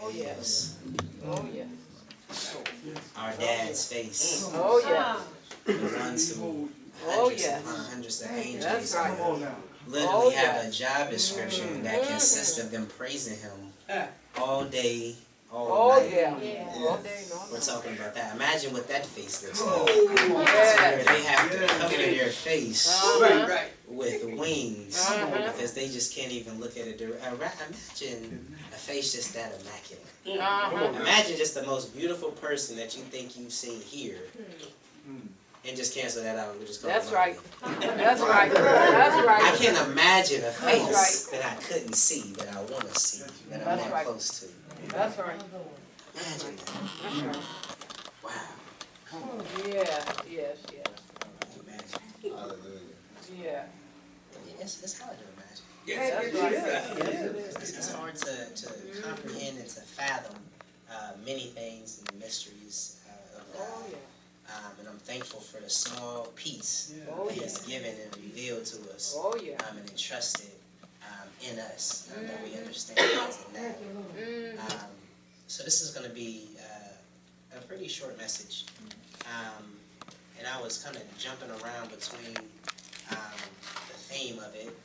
Oh, yes. Oh, yes. Our dad's face. Oh, yes. The ones who hundreds upon hundreds of angels That's right. literally have a job description that consists of them praising him all day, all night. Yeah. All day, all We're night. talking about that. Imagine what that face looks like. So where they have to cover their face with wings because they just can't even look at it. Imagine a face just that immaculate. Imagine just the most beautiful person that you think you've seen here. And just cancel that out. We just call That's it right. That's right. That's right. I can't imagine a face that I couldn't see, that I want to see, that I'm that close to. That's right. Imagine that. That's right. Wow. Yeah. Yes. Yes. Imagine. Hallelujah. Yeah. It's hard to imagine. Yes, that's right. It's hard to comprehend and to fathom many things and the mysteries of God. Oh, yeah. And I'm thankful for the small piece that He's given and revealed to us and entrusted in us that we understand things in that. So this is going to be a pretty short message. And I was kind of jumping around between the theme of it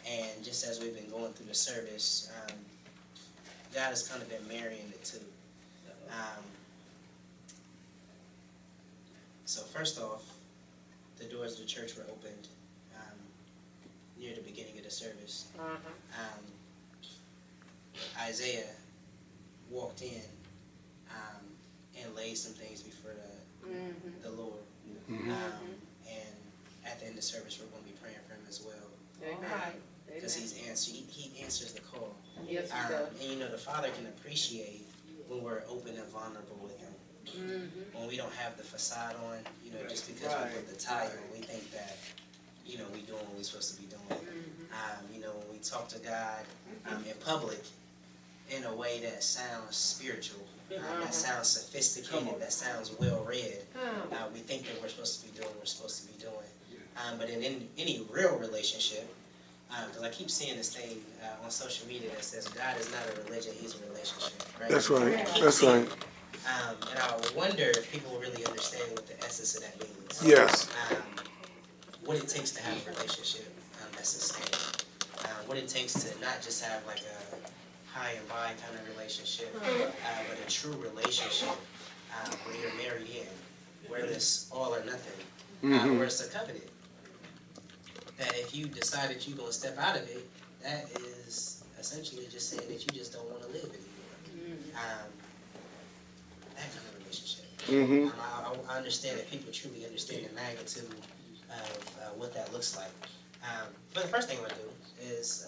and just as we've been going through the service, God has kind of been marrying the two. So first off, the doors of the church were opened near the beginning of the service. Isaiah walked in and laid some things before the Lord. And at the end of the service, we're going to be praying for him as well. Because he answers the call. Yes, he does. And you know, the Father can appreciate when we're open and vulnerable with him. When we don't have the facade on, you know, just because we put the tie on, we think that, you know, we doing what we're supposed to be doing. You know, when we talk to God in public in a way that sounds spiritual, that sounds sophisticated, that sounds well-read, we think that we're supposed to be doing what we're supposed to be doing. But in any real relationship, because I keep seeing this thing on social media that says God is not a religion, he's a relationship. Right? That's right. That's right. And I wonder if people really understand what the essence of that means. Yes. What it takes to have a relationship that's sustainable. What it takes to not just have like a high and by kind of relationship, but a true relationship where you're married in, where it's all or nothing, where it's a covenant. That if you decide that you're going to step out of it, that is essentially just saying that you just don't want to live anymore. That kind of relationship. I understand that people truly understand the magnitude of what that looks like. But the first thing I'm going to do is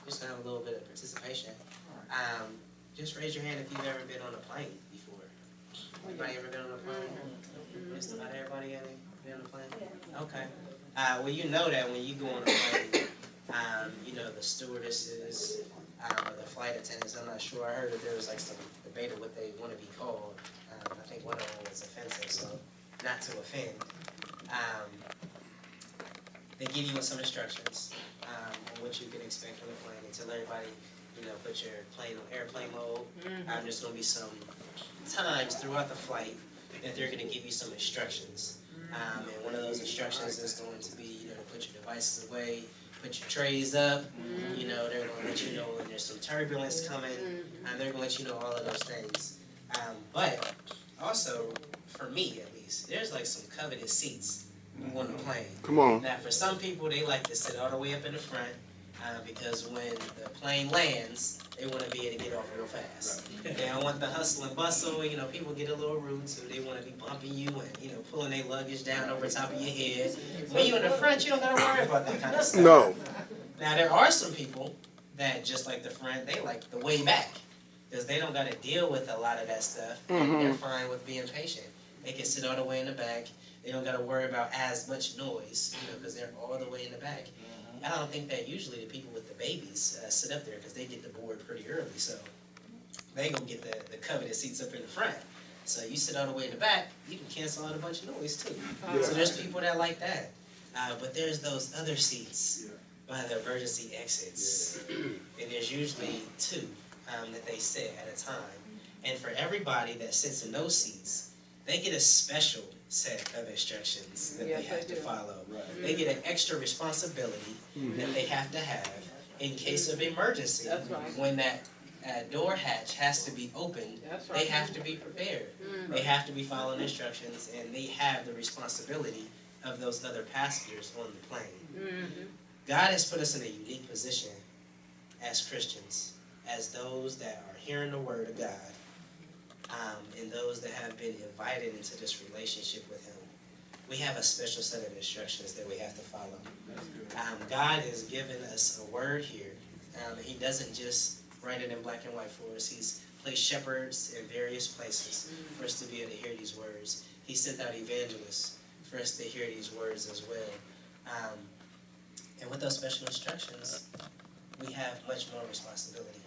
just have a little bit of participation. Just raise your hand if you've ever been on a plane before. Anybody ever been on a plane? Just about everybody ever been on a plane? Okay. Well, you know that when you go on a plane, you know, the stewardesses, or the flight attendants, I'm not sure. I heard that there was like some debate of what they want to be called. I think one of them was offensive, so not to offend. They give you some instructions on what you can expect from the plane. They tell everybody, you know, put your plane on airplane mode. There's going to be some times throughout the flight that they're going to give you some instructions. And one of those instructions is going to be, you know, to put your devices away, put your trays up. You know, they're going to let you know when there's some turbulence coming. They're going to let you know all of those things. But also, for me at least, there's like some coveted seats on the plane. Come on. Now, for some people, they like to sit all the way up in the front because when the plane lands, they want to be able to get off real fast. They don't want the hustle and bustle. You know, people get a little rude, so they want to be bumping you and, you know, pulling their luggage down over top of your head. When you're in the front, you don't got to worry about that kind of stuff. No. Now, there are some people that, just like the front, they like the way back because they don't got to deal with a lot of that stuff. They're fine with being patient. They can sit all the way in the back. They don't got to worry about as much noise, you know, because they're all the way in the back. I don't think that usually the people with the babies sit up there because they get the board pretty early, so they ain't gonna get the coveted seats up in the front. So you sit all the way in the back, you can cancel out a bunch of noise too. So there's people that like that. But there's those other seats by the emergency exits, and there's usually two that they sit at a time. And for everybody that sits in those seats, they get a special set of instructions that Yes, they have they to do. follow. Right. They get an extra responsibility that they have to have in case of emergency. That's right. When that door hatch has to be opened, That's they right. have to be prepared. Mhm. They have to be following instructions, and they have the responsibility of those other passengers on the plane. Mhm. God has put us in a unique position as Christians, as those that are hearing the word of God, and those that have been invited into this relationship with Him. We have a special set of instructions that we have to follow. God has given us a word here. He doesn't just write it in black and white for us. He's placed shepherds in various places for us to be able to hear these words. He sent out evangelists for us to hear these words as well. And with those special instructions, we have much more responsibility.